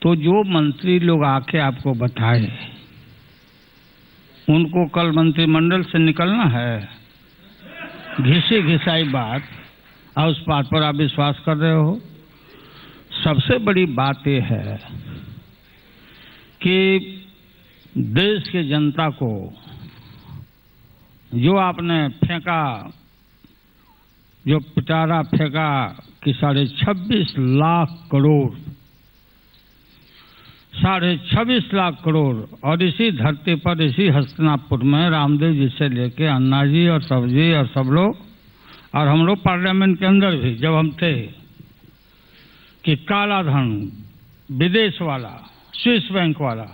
तो जो मंत्री लोग आके आपको बताए, उनको कल मंत्रिमंडल से निकलना है। घिसी घिसाई बात, और उस बात पर आप विश्वास कर रहे हो। सबसे बड़ी बात यह है कि देश की जनता को जो आपने फेंका, जो पिटारा फेंका कि 26.5 लाख करोड़, 26.5 लाख करोड़, और इसी धरती पर, इसी हस्तिनापुर में रामदेव जी से लेके अन्ना जी और सब जी और सब लोग, और हम लोग पार्लियामेंट के अंदर भी जब हम थे, कि काला धन, विदेश वाला, स्विस बैंक वाला,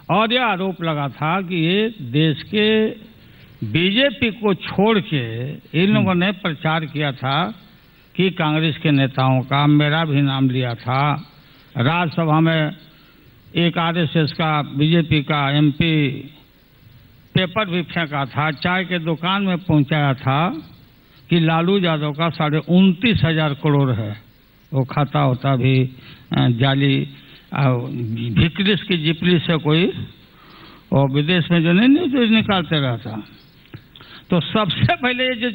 और यह आरोप लगा था कि ये देश के बीजेपी को छोड़ के इन लोगों ने प्रचार किया था कि कांग्रेस के नेताओं का, मेरा भी नाम लिया था। राज्यसभा में एक आरएसएस का, बीजेपी का एमपी पेपर भी फेंका था, चाय के दुकान में पहुंचाया था कि लालू यादव का 29,500 करोड़ है, वो खाता होता भी जाली भिक्रिस की जिपली से कोई, और विदेश में जो नहीं न्यूज निकालते रहता। तो सबसे पहले जो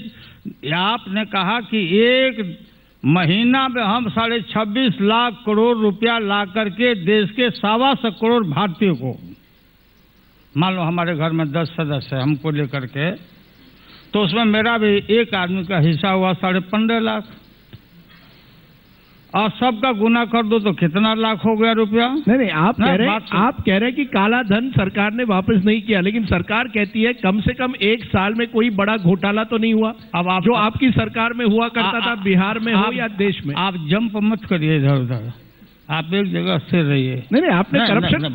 आपने कहा कि एक महीना में हम 26.5 लाख करोड़ रुपया ला करके देश के 125 करोड़ भारतीयों को, मान लो हमारे घर में 10 सदस्य है, हमको लेकर के, तो उसमें मेरा भी एक आदमी का हिस्सा हुआ 15.5 लाख, और सबका गुना कर दो तो कितना लाख हो गया रुपया। नहीं, आप कह रहे हैं कि काला धन सरकार ने वापस नहीं किया, लेकिन सरकार कहती है कम से कम एक साल में कोई बड़ा घोटाला तो नहीं हुआ। अब आप जो आपकी सरकार में हुआ करता था, बिहार में हो या देश में। आप जंप मत करिए इधर उधर, आप एक जगह स्थिर रहिए। नहीं, आपने करप्शन,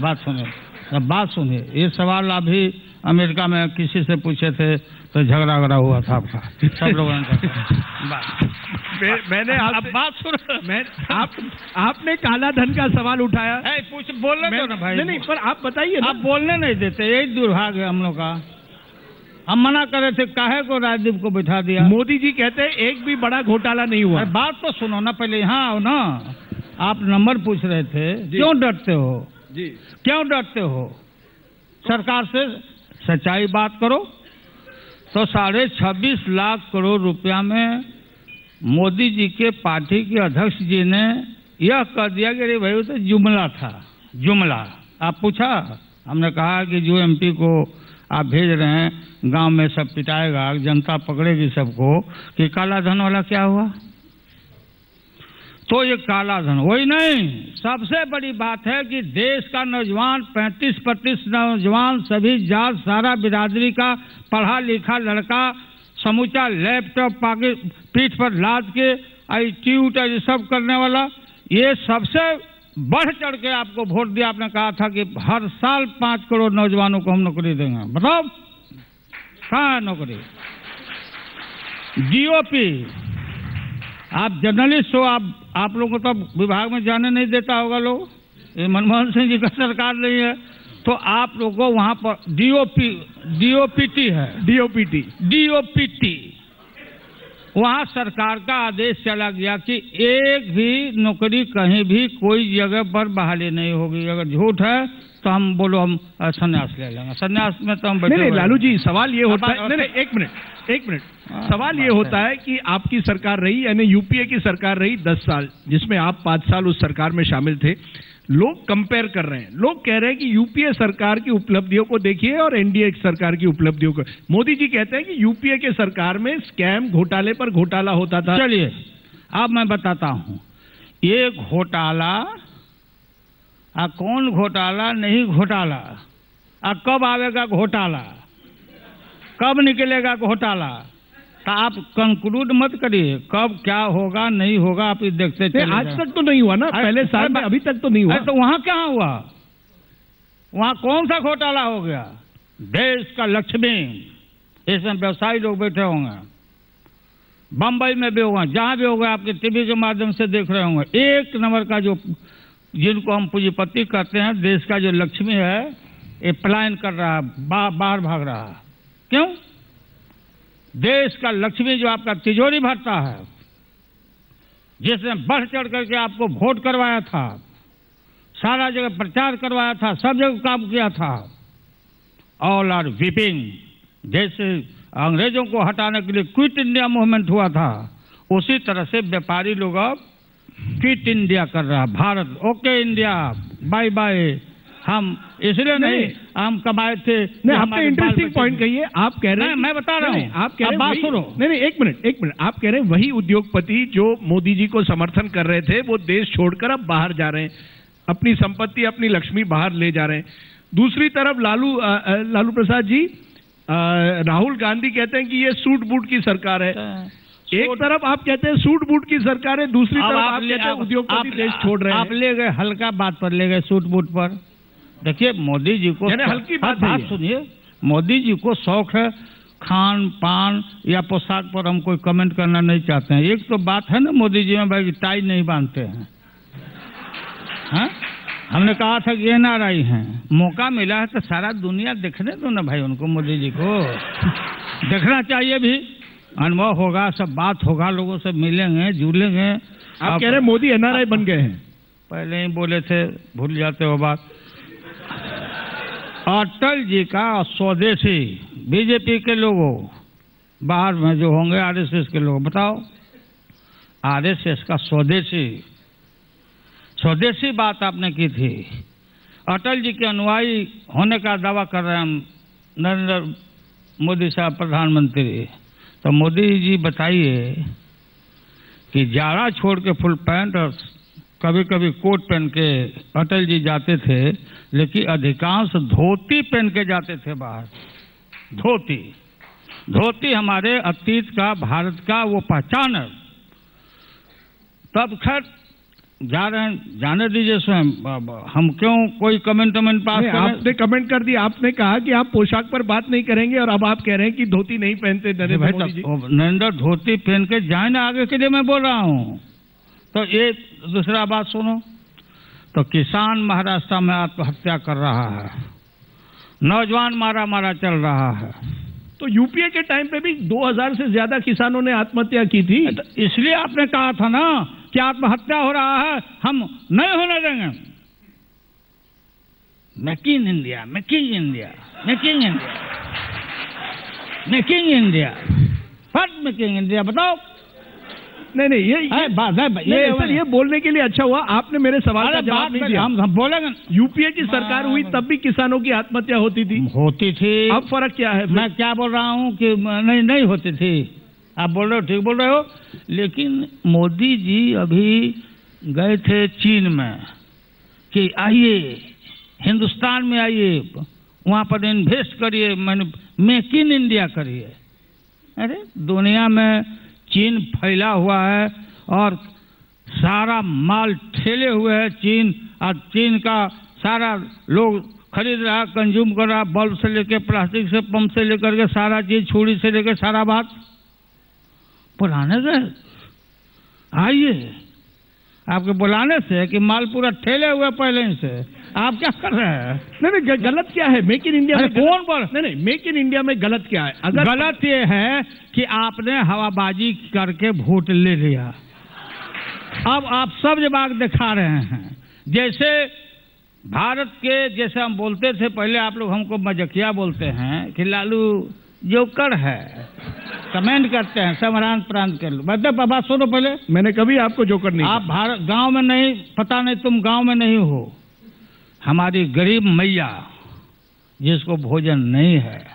बात सुनिए। ये सवाल अभी अमेरिका में किसी से पूछे थे तो झगड़ा हुआ था आपका, सब लोगों ने। मैंने बात सुन, आपने काला धन का सवाल उठाया। पूछ बोलने दो ना भाई। नहीं, पर आप बताइए। आप बोलने नहीं देते, यही दुर्भाग्य है हम लोग का। हम मना कर रहे थे, काहे को राजदीप को बिठा दिया। मोदी जी कहते हैं एक भी बड़ा घोटाला नहीं हुआ। बात तो सुनो ना पहले, यहाँ आओ ना। आप नंबर पूछ रहे थे, क्यों डरते हो जी, क्यों डरते हो? सरकार से सच्चाई बात करो। तो 26.5 लाख करोड़ रुपया में मोदी जी के पार्टी के अध्यक्ष जी ने यह कह दिया कि अरे भाई वो तो जुमला था, जुमला। आप पूछा, हमने कहा कि जो एमपी को आप भेज रहे हैं गांव में सब पिटाएगा, जनता पकड़ेगी सबको, कि काला धन वाला क्या हुआ? तो ये काला धन वही नहीं, सबसे बड़ी बात है कि देश का नौजवान 35% नौजवान, सभी जात, सारा बिरादरी का पढ़ा लिखा लड़का, समूचा लैपटॉप पाके पीठ पर लाद के IT सब करने वाला, ये सबसे बढ़ चढ़ के आपको वोट दिया। आपने कहा था कि हर साल 5 करोड़ नौजवानों को हम नौकरी देंगे। बताओ कहाँ है नौकरी? DOP, आप जर्नलिस्ट हो, आप लोगों को तो विभाग में जाने नहीं देता होगा लोग, ये मनमोहन सिंह जी का सरकार नहीं है, तो आप लोगों को वहां पर DOPT है, DOPT, वहां सरकार का आदेश चला गया कि एक भी नौकरी कहीं भी कोई जगह पर बहाली नहीं होगी। अगर झूठ है तो हम बोलो, हम संन्यास ले लेंगे। संन्यास में तो हम नहीं, लालू जी, सवाल ये होता है, नहीं, एक मिनट, सवाल ये होता है कि आपकी सरकार रही, यानी यूपीए की सरकार रही 10 साल, जिसमें आप 5 साल उस सरकार में शामिल थे। लोग कंपेयर कर रहे हैं, लोग कह रहे हैं कि यूपीए सरकार की उपलब्धियों को देखिए और एनडीए सरकार की उपलब्धियों को। मोदी जी कहते हैं कि यूपीए के सरकार में स्कैम, घोटाले पर घोटाला होता था। चलिए अब मैं बताता हूं, ये घोटाला, कौन घोटाला, नहीं घोटाला, कब आवेगा घोटाला, कब निकलेगा घोटाला, तो आप कंक्लूड मत करिए कब क्या होगा नहीं होगा, आप देखते चलिए। आज तक तो नहीं हुआ ना, पहले साल में अभी तक तो नहीं हुआ। तो वहां क्या हुआ? वहां कौन सा घोटाला हो गया? देश का लक्ष्मी, इसमें व्यवसायी लोग बैठे होंगे, बंबई में भी होगा, जहां भी होगा, आपके टीवी के माध्यम से देख रहे होंगे। एक नंबर का जो, जिनको हम पूंजीपति कहते हैं, देश का जो लक्ष्मी है, ये पलायन कर रहा है, बाहर भाग रहा है। क्यों? देश का लक्ष्मी जो आपका तिजोरी भरता है, जिसने बढ़ चढ़ करके आपको वोट करवाया था, सारा जगह प्रचार करवाया था, सब जगह काम किया था। ऑल आर वीपिंग, जैसे अंग्रेजों को हटाने के लिए क्विट इंडिया मूवमेंट हुआ था, उसी तरह से व्यापारी लोग अब क्विट इंडिया कर रहा। Bharat okay India bye bye, हम इसलिए नहीं हम कमाए थे। नहीं, आपने इंटरेस्टिंग पॉइंट कही है। आप कह रहे हैं, मैं बता रहा हूँ, आप कह रहे हैं बात सुनो। नहीं, एक मिनट, आप कह रहे हैं वही उद्योगपति जो मोदी जी को समर्थन कर रहे थे वो देश छोड़कर अब बाहर जा रहे हैं, अपनी संपत्ति, अपनी लक्ष्मी बाहर ले जा रहे हैं। दूसरी तरफ लालू प्रसाद जी, राहुल गांधी कहते हैं कि ये सूट बूट की सरकार है। एक तरफ आप कहते हैं सूट बूट की सरकार है, दूसरी तरफ आप कहते हैं उद्योगपति देश छोड़ रहे हैं। आप ले गए हल्का बात पर, ले गए सूट बूट पर। देखिए मोदी जी को हल्की बात सुनिए, मोदी जी को शौक है खान पान या पोशाक पर हम कोई कमेंट करना नहीं चाहते हैं। एक तो बात है ना मोदी जी में भाई टाई नहीं बांधते हैं, हाँ? हमने कहा था कि NRI हैं, मौका मिला है तो सारा दुनिया देखने दो ना भाई उनको, मोदी जी को देखना चाहिए भी, अनुभव होगा, सब बात होगा, लोगों से मिलेंगे जुलेंगे। आप कह रहे हैं मोदी NRI बन गए हैं? पहले ही बोले थे, भूल जाते हो बात। अटल जी का स्वदेशी, बीजेपी के लोगों बाहर में जो होंगे RSS के लोग, बताओ RSS का स्वदेशी बात आपने की थी। अटल जी के अनुयायी होने का दावा कर रहे हैं हम, नरेंद्र मोदी साहब प्रधानमंत्री। तो मोदी जी बताइए कि जाड़ा छोड़ के फुल पैंट और कभी कभी कोट पहन के अटल जी जाते थे, लेकिन अधिकांश धोती पहन के जाते थे बाहर। धोती हमारे अतीत का, भारत का वो पहचान है। तब खैर जा रहे हैं, जाने दीजिए स्वयं, हम क्यों कोई कमेंट पास करें। आपने कमेंट कर दिया, आपने कहा कि आप पोशाक पर बात नहीं करेंगे और अब आप कह रहे हैं कि धोती नहीं पहनते नरेंद्र मोदी जी। नरेंद्र धोती पहन के जाए ना आगे के लिए मैं बोल रहा हूँ। तो ये दूसरा बात सुनो, तो किसान महाराष्ट्र में आत्महत्या कर रहा है, नौजवान मारा चल रहा है। तो यूपीए के टाइम पे भी 2000 से ज्यादा किसानों ने आत्महत्या की थी। तो इसलिए आपने कहा था ना कि आत्महत्या हो रहा है, हम नहीं होने देंगे। Making India, making India, making India, making India, what making India, बताओ। नहीं, ये बोलने के लिए अच्छा हुआ आपने मेरे सवाल का जवाब नहीं दिया। हम बोलेंगे, यूपीए की सरकार हुई तब भी किसानों की आत्महत्या होती थी। अब फर्क क्या है? मैं क्या बोल रहा हूँ कि नहीं होती थी, आप बोल रहे हो, ठीक बोल रहे हो। लेकिन मोदी जी अभी गए थे चीन में कि आइए हिंदुस्तान में आइए, वहाँ पर इन्वेस्ट करिए, मेक इन इंडिया करिए। अरे दुनिया में चीन फैला हुआ है और सारा माल ठेले हुए है चीन, और चीन का सारा लोग खरीद रहा, कंज्यूम कर रहा, बल्ब से लेकर प्लास्टिक से, पंप से लेकर के सारा चीज, छुरी से लेकर सारा बात। बुलाने गए, आइए, आपके बुलाने से कि माल पूरा ठेले हुए पहले ही से, आप क्या कर रहे हैं? नहीं, गलत क्या है मेक इन इंडिया में? कौन बोल? नहीं, मेक इन इंडिया में गलत क्या है? अगर गलत ये है कि आपने हवाबाजी करके वोट ले लिया। अब आप सब जवाब दिखा रहे हैं, जैसे भारत के, जैसे हम बोलते थे पहले, आप लोग हमको मजाकिया बोलते हैं कि लालू जोकर है, कमेंट करते हैं, समरांत प्रांत कर लो। मतलब बाबा सुनो, पहले मैंने कभी आपको जोकर नहीं, आप भारत गांव में नहीं, पता नहीं तुम गांव में नहीं हो। हमारी गरीब मैया जिसको भोजन नहीं है,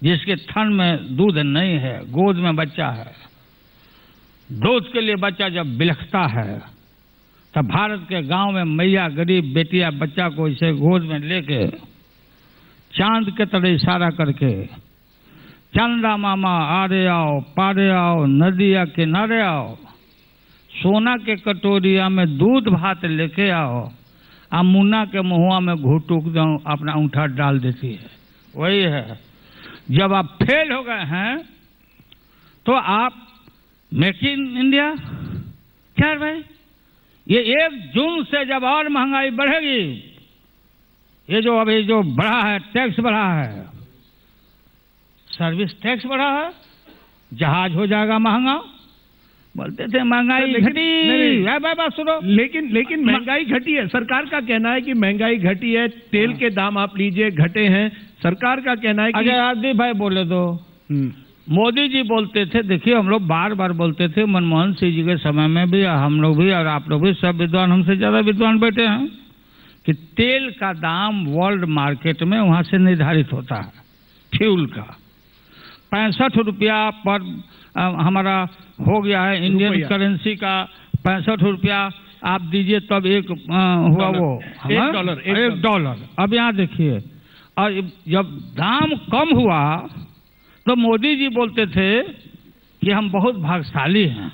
जिसके थन में दूध नहीं है, गोद में बच्चा है, दूध के लिए बच्चा जब बिलखता है, तब भारत के गांव में मैया गरीब बेटियां बच्चा को इसे गोद में लेके चांद के तरह इशारा करके, चंदा मामा आरे आओ, पारे आओ, नदिया किनारे आओ, सोना के कटोरिया में दूध भात लेके आओ, आ मुन्ना के मुहुआ में घुटुक जाऊं, अपना अंगूठा डाल देती है। वही है, जब आप फेल हो गए हैं तो आप मेक इन इंडिया क्या भाई? ये 1 जून से जब और महंगाई बढ़ेगी, ये जो अभी जो बढ़ा है, टैक्स बढ़ा है, सर्विस टैक्स बढ़ा है, जहाज हो जाएगा महंगा, बोलते थे महंगाई घटी, सुनो। लेकिन महंगाई घटी है। सरकार का कहना है कि महंगाई घटी है। तेल के दाम आप लीजिए घटे हैं। सरकार का कहना है कि अगर आदि भाई बोले तो मोदी जी बोलते थे, देखिए हम लोग बार बार बोलते थे, मनमोहन सिंह जी के समय में भी, हम लोग भी और आप लोग भी, सब विद्वान हमसे ज्यादा विद्वान बैठे हैं, कि तेल का दाम वर्ल्ड मार्केट में वहां से निर्धारित होता है, फ्यूल का 65 रुपया पर हमारा हो गया है इंडियन करेंसी का 65 रुपया आप दीजिए तब एक हुआ वो $1। अब यहाँ देखिए, और जब दाम कम हुआ तो मोदी जी बोलते थे कि हम बहुत भाग्यशाली हैं,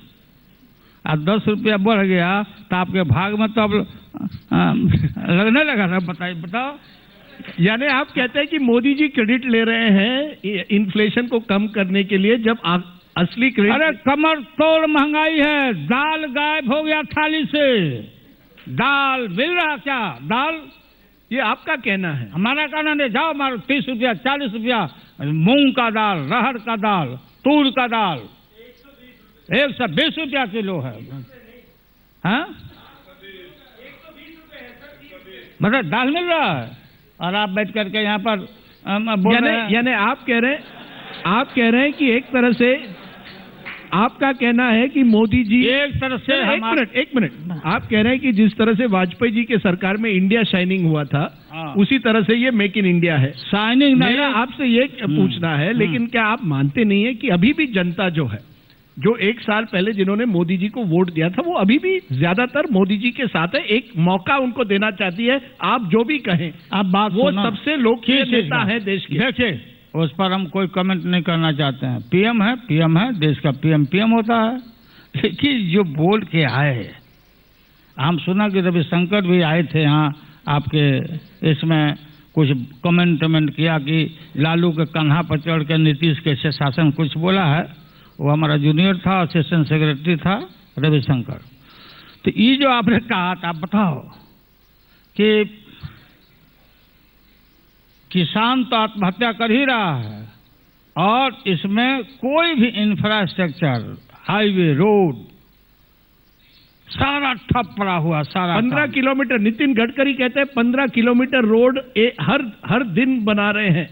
अब 10 रुपया बढ़ गया तो आपके भाग में तो अब लगने लगा था। बताओ, यानी आप कहते हैं कि मोदी जी क्रेडिट ले रहे हैं इन्फ्लेशन को कम करने के लिए, जब असली क्रेडिट। अरे कमर तोड़ महंगाई है, दाल गायब हो गया थाली से, दाल मिल रहा क्या? दाल, ये आपका कहना है, हमारा कहना नहीं। जाओ मारो 30 रुपया 40 रुपया मूंग का दाल, रहर का दाल, तूर का दाल 120 रुपया किलो है। हाँ, मतलब दाल मिल रहा है और आप बैठ करके यहाँ पर यानी आप कह रहे हैं कि एक तरह से आपका कहना है कि मोदी जी एक तरह से एक मिनट आप कह रहे हैं कि जिस तरह से वाजपेयी जी के सरकार में इंडिया शाइनिंग हुआ था, उसी तरह से ये मेक इन इंडिया है। शाइनिंग नहीं, मेरा आपसे ये पूछना है, लेकिन क्या आप मानते नहीं है कि अभी भी जनता जो है, जो 1 साल पहले जिन्होंने मोदी जी को वोट दिया था, वो अभी भी ज्यादातर मोदी जी के साथ है, एक मौका उनको देना चाहती है? आप जो भी कहें, आप बात, वो सबसे लोकप्रिय नेता है देश के। देखिए, उस पर हम कोई कमेंट नहीं करना चाहते हैं। पीएम है, देश का पीएम होता है। लेकिन जो बोल के आए, हम सुना कि रविशंकर भी आए थे यहाँ आपके इसमें, कुछ कमेंट किया कि लालू के कन्हा पर चढ़ के नीतीश कैसे शासन, कुछ बोला है। वो हमारा जूनियर था, असिस्टेंट सेक्रेटरी था रविशंकर। तो ये जो आपने कहा था, आप बताओ कि किसान तो आत्महत्या कर ही रहा है और इसमें कोई भी इंफ्रास्ट्रक्चर, हाईवे, रोड सारा ठप पड़ा हुआ, सारा 15 किलोमीटर, नितिन गडकरी कहते हैं 15 किलोमीटर रोड हर दिन बना रहे हैं।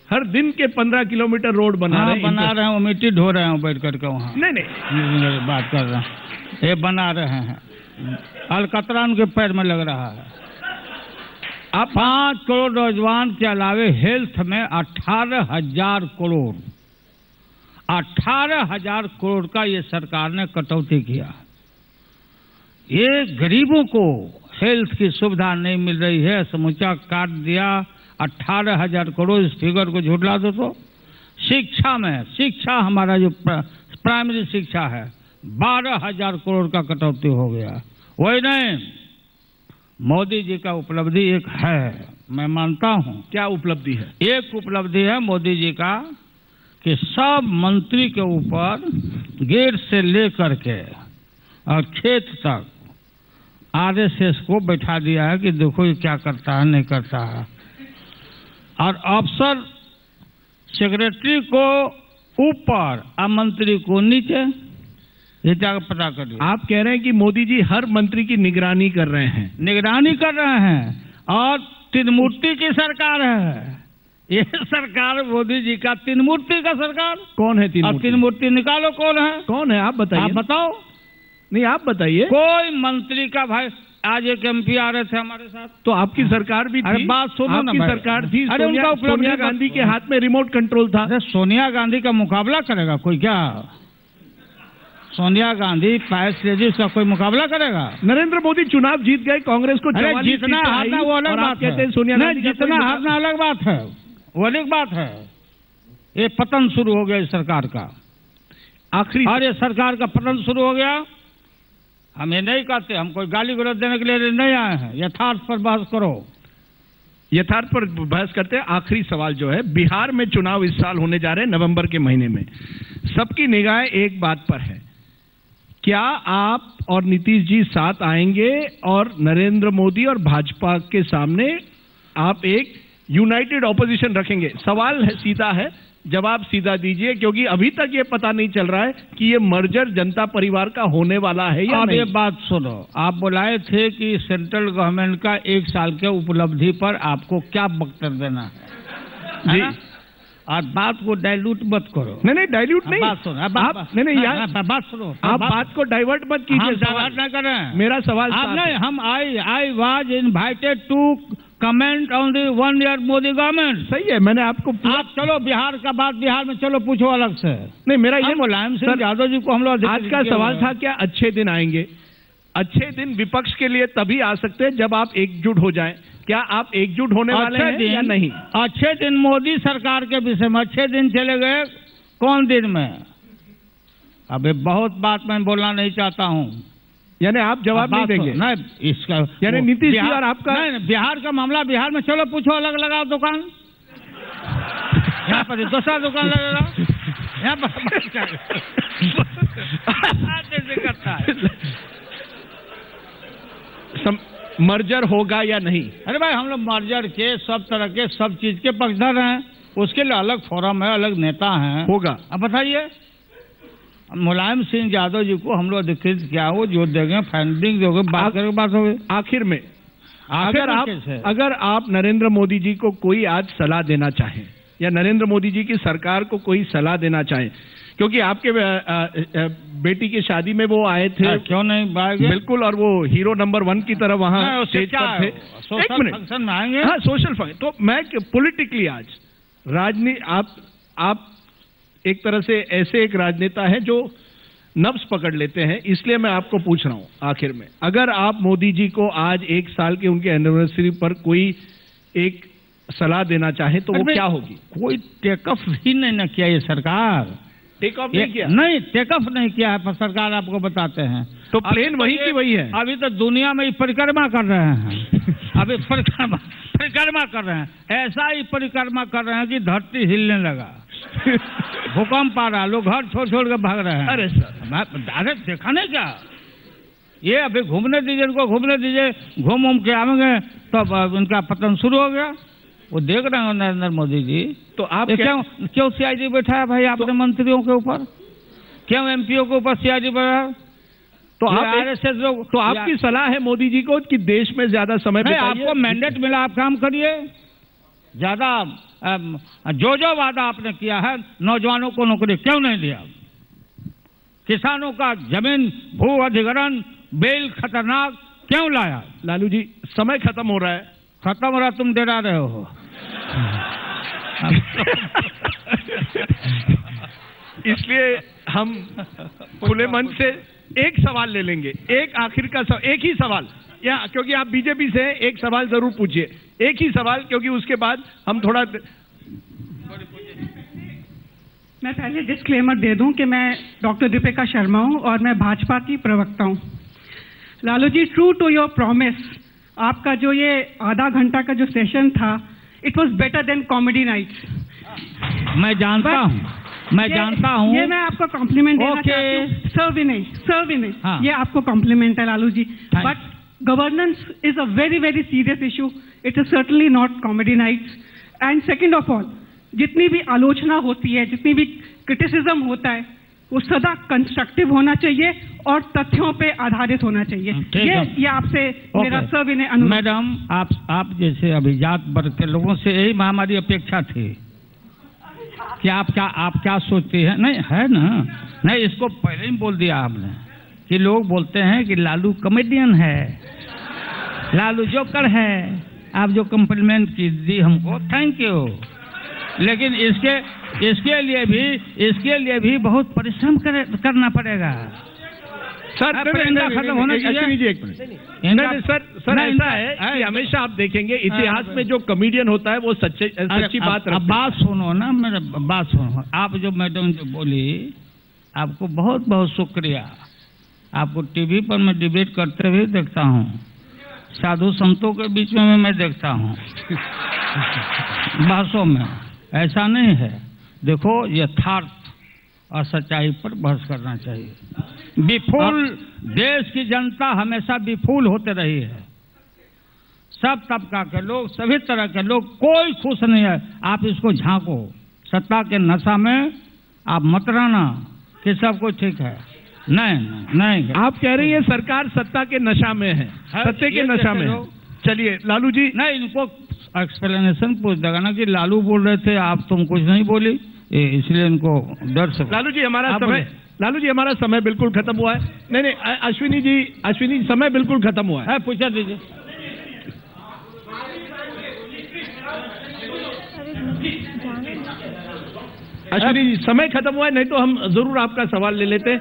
हर दिन के 15 किलोमीटर रोड बना रहे हैं। वो मिट्टी ढो रहे हैं बैठ करके वहाँ। नहीं बात कर रहे हैं, ये बना रहे हैं। अलकतरा उनके पैर में लग रहा है। अब 5 करोड़ नौजवान के अलावे हेल्थ में 18,000 करोड़, 18,000 करोड़ का ये सरकार ने कटौती किया। ये गरीबों को हेल्थ की सुविधा नहीं मिल रही है, समूचा काट दिया। 18,000 करोड़, इस फिगर को झुठला दो तो। शिक्षा हमारा जो प्राइमरी शिक्षा है, 12,000 करोड़ का कटौती हो गया। वही नहीं, मोदी जी का उपलब्धि एक है, मैं मानता हूं। क्या उपलब्धि है? एक उपलब्धि है मोदी जी का कि सब मंत्री के ऊपर गेट से लेकर के और खेत तक आरएसएस को बैठा दिया है कि देखो ये क्या करता है, नहीं करता है। और अफसर सेक्रेटरी को ऊपर और मंत्री को नीचे, ये क्या पता करिए। आप कह रहे हैं कि मोदी जी हर मंत्री की निगरानी कर रहे हैं, और तीन मूर्ति की सरकार है ये सरकार। मोदी जी का तीन मूर्ति का सरकार। कौन है तीन मूर्ति? निकालो, कौन है? आप बताइए। आप बताओ। नहीं, आप बताइए। कोई मंत्री का भाई, आज एक एमपी आ रहे थे हमारे साथ, तो आपकी सरकार भी थी। अरे बात सुनो ना, आपकी सरकार थी। अरे उनका सोनिया गांधी के हाथ में रिमोट कंट्रोल था। अरे सोनिया गांधी का मुकाबला करेगा कोई क्या? सोनिया गांधी पैस लेजी का कोई मुकाबला करेगा? नरेंद्र मोदी चुनाव जीत गए, कांग्रेस को जितना हारना वो अलग बात है। सोनिया गांधी जितना हारना अलग बात है, वो अलग बात है। ये पतन शुरू हो गया इस सरकार का, आखिरी। और ये सरकार का पतन शुरू हो गया। हम ये नहीं कहते, हम कोई गाली गलौज देने के लिए नहीं आए हैं। यथार्थ पर बहस करो। यथार्थ पर बहस करते हैं। आखिरी सवाल जो है, बिहार में चुनाव इस साल होने जा रहे हैं नवंबर के महीने में। सबकी निगाहें एक बात पर है, क्या आप और नीतीश जी साथ आएंगे और नरेंद्र मोदी और भाजपा के सामने आप एक यूनाइटेड ऑपोजिशन रखेंगे? सवाल है, सीधा है, जवाब सीधा दीजिए, क्योंकि अभी तक ये पता नहीं चल रहा है कि ये मर्जर जनता परिवार का होने वाला है या नहीं। ये बात सुनो, आप बुलाए थे कि सेंट्रल गवर्नमेंट का 1 साल के उपलब्धि पर आपको क्या वक्तव्य देना है जी। और बात को डाइल्यूट मत करो। नहीं डाइल्यूट नहीं, बात सुनो, आप नहीं यार बात सुनो, आप बात को डाइवर्ट मत कीजिए। डाइवर्ट ना करें, मेरा सवाल आप नहीं, हम I was invited to comment on the 1 year Modi government. सही है, मैंने आपको आप चलो बिहार का बात बिहार में चलो पूछो अलग से। नहीं, मेरा ये मुलायम सिंह यादव जी को हम लोग आज का सवाल था, क्या अच्छे दिन आएंगे? अच्छे दिन विपक्ष के लिए तभी आ सकते हैं जब आप एकजुट हो जाएं। क्या आप एकजुट होने वाले हैं या नहीं? अच्छे दिन मोदी सरकार के विषय में अच्छे दिन चले गए कौन दिन में? अबे बहुत बात मैं बोलना नहीं चाहता हूँ। यानी आप जवाब नहीं देंगे? नहीं, इसका यानी नीतीश जी और आपका नहीं, बिहार का मामला बिहार में चलो पूछो, अलग लगाओ दुकान। यहाँ पर दूसरा दुकान लगेगा, यहाँ पर करता है। मर्जर होगा या नहीं? अरे भाई, हम लोग मर्जर के सब तरह के सब चीज के पक्षधर हैं, उसके लिए अलग फोरम है, अलग नेता हैं। होगा। अब बताइए, मुलायम सिंह यादव जी को हम लोग अधिकृत क्या हो, जो देंगे फंडिंग दोगे, बात करके बात होगी। आखिर में अगर आप नरेंद्र मोदी जी को कोई आज सलाह देना चाहें, या नरेंद्र मोदी जी की सरकार को कोई सलाह देना चाहें, क्योंकि आपके बेटी की शादी में वो आए थे, क्यों नहीं आएंगे? बिल्कुल, और वो हीरो नंबर 1 की तरह वहां स्टेज पर थे। सोशल फंक्शन में आएंगे। हाँ, सोशल फंक्शन। तो मैं पॉलिटिकली आज राजनीति, आप एक तरह से ऐसे एक राजनेता है जो नब्ज पकड़ लेते हैं, इसलिए मैं आपको पूछ रहा हूं आखिर में, अगर आप मोदी जी को आज 1 साल के उनके एनिवर्सरी पर कोई एक सलाह देना चाहें तो वो क्या होगी? कोई टेकअप ही नहीं किया ये सरकार। टेक ऑफ नहीं किया? नहीं, टेकअप नहीं किया है पर सरकार, आपको बताते हैं। तो प्लेन वही की वही है। अभी तो दुनिया में परिक्रमा कर रहे हैं। अभी परिक्रमा कर रहे हैं, ऐसा ही परिक्रमा कर रहे हैं कि धरती हिलने लगा। भूकंप आ रहा, लोग घर छोड़ छोड़ के भाग रहे हैं। अरे सर, अरे देखा नहीं क्या? ये अभी घूमने दीजिए, इनको घूमने दीजिए, घूम के आएंगे तो इनका पतन शुरू हो गया। वो देख रहे हैं नरेंद्र मोदी जी। तो आप क्यों सीआईडी बैठाया भाई आपने मंत्रियों के ऊपर? क्यों एमपीओ के ऊपर सीआईडी बैठा? तो आप लोग, तो आपकी सलाह है मोदी जी को कि देश में ज्यादा समय बिताइए। आपको मैंडेट मिला, आप काम करिए। ज्यादा जो वादा आपने किया है, नौजवानों को नौकरी क्यों नहीं दिया? किसानों का जमीन भू अधिग्रहण बिल खतरनाक क्यों लाया? लालू जी, समय खत्म हो रहा है। खत्म हो रहा, तुम डरा रहे हो। इसलिए हम खुले मन से एक सवाल ले लेंगे, एक आखिर का एक ही सवाल, या क्योंकि आप बीजेपी से हैं, एक सवाल जरूर पूछिए, एक ही सवाल, क्योंकि उसके बाद हम थोड़ा। मैं पहले डिस्क्लेमर दे दूं कि मैं डॉक्टर दीपिका शर्मा हूं और मैं भाजपा की प्रवक्ता हूं। Lalu ji, true to your promise, आपका जो ये आधा घंटा का जो सेशन था, it was better than comedy nights. मैं जानता हूं, ये मैं आपको कॉम्प्लीमेंट देना चाहती हूं। सर विनय, ये आपको कॉम्प्लीमेंट है Lalu ji. But governance is a very very serious issue, it is certainly not comedy nights. And second of all, जितनी भी आलोचना होती है, जितनी भी क्रिटिसिज्म होता है, वो सदा कंस्ट्रक्टिव होना चाहिए और तथ्यों पे आधारित होना चाहिए। ये आपसे मेरा सविनय अनुरोध। मैडम, आप जैसे अभिजात वर्ग के लोगों से यही हमारी अपेक्षा थी कि आप क्या सोचते हैं? नहीं है ना, नहीं, इसको पहले ही बोल दिया आपने कि लोग बोलते हैं कि लालू कॉमेडियन है, लालू जोकर है। आप जो कॉम्प्लीमेंट दी हमको, थैंक यू। लेकिन इसके लिए भी बहुत परिश्रम करना पड़ेगा। सर, खत्म होना चाहिए। एक मिनट सर, ऐसा है कि हमेशा आप देखेंगे इतिहास में जो कॉमेडियन होता है वो सच्ची बात। अब बात सुनो ना, मेरा बात सुनो। आप जो मैडम जो बोली, आपको बहुत बहुत शुक्रिया। आपको टीवी पर मैं डिबेट करते हुए देखता हूँ, साधु संतों के बीच में मैं देखता हूँ बहसों में। ऐसा नहीं है, देखो यथार्थ और सच्चाई पर बहस करना चाहिए। विफुल देश की जनता हमेशा विफुल होते रही है, सब तबका के लोग, सभी तरह के लोग, कोई खुश नहीं है। आप इसको झांको, सत्ता के नशा में आप मत रहना कि सब कुछ ठीक है। नहीं। आप कह रही है सरकार सत्ता के नशा में है, सत्ते के नशा में है। चलिए लालू जी, नहीं, इनको एक्सप्लेनेशन पूछ देगा ना कि लालू बोल रहे थे, आप तुम कुछ नहीं बोली, इसलिए इनको डर से। लालू जी हमारा समय बिल्कुल खत्म हुआ है। नहीं, अश्विनी जी समय बिल्कुल खत्म हुआ है। पूछा दीजिए। अश्विनी जी समय खत्म हुआ है, नहीं तो हम जरूर आपका सवाल ले लेते।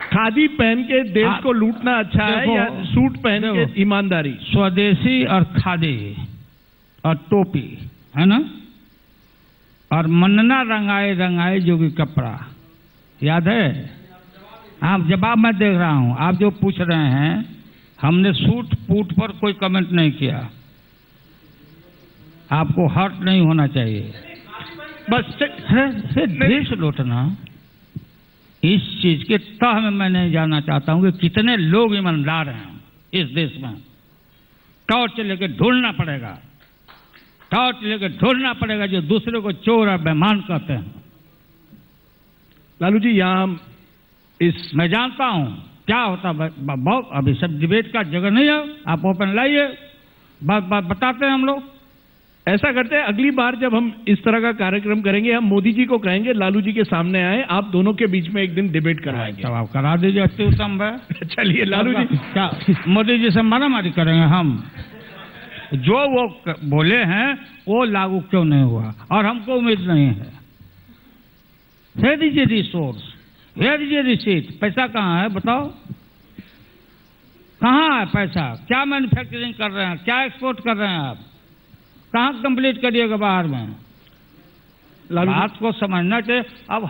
खादी पहन के देश को लूटना अच्छा है या सूट पहन के ईमानदारी? स्वदेशी और खादी और टोपी है ना, और मनना रंगाए जोगी कपड़ा, याद है? आप जवाब मैं देख रहा हूं, आप जो पूछ रहे हैं, हमने सूट बूट पर कोई कमेंट नहीं किया। आपको हर्ट नहीं होना चाहिए। बस देश लूटना, इस चीज के तह में मैं नहीं जानना चाहता हूं कि कितने लोग ईमानदार हैं इस देश में। टॉर्च लेके ढूंढना पड़ेगा जो दूसरे को चोर और बेईमान कहते हैं। लालू जी यहाँ मैं जानता हूं क्या होता है। अभी सब डिबेट का जगह नहीं है, आप ओपन लाइए, बात बताते हैं हम लोग। ऐसा करते हैं, अगली बार जब हम इस तरह का कार्यक्रम करेंगे, हम मोदी जी को कहेंगे लालू जी के सामने आए, आप दोनों के बीच में एक दिन डिबेट करवाएंगे। तो आप करा दीजिए, अति उत्तम है। चलिए लालू जी, क्या मोदी जी से मारामारी करेंगे हम? जो वो बोले हैं वो लागू क्यों नहीं हुआ, और हमको उम्मीद नहीं है। दे दीजिए रिसोर्स, दे दीजिए रिसीट। पैसा कहाँ है बताओ, कहाँ है पैसा? क्या मैन्युफैक्चरिंग कर रहे हैं, क्या एक्सपोर्ट कर रहे हैं आप? कहाँ कंप्लीट करिएगा बाहर में? बात को समझना चाहिए। अब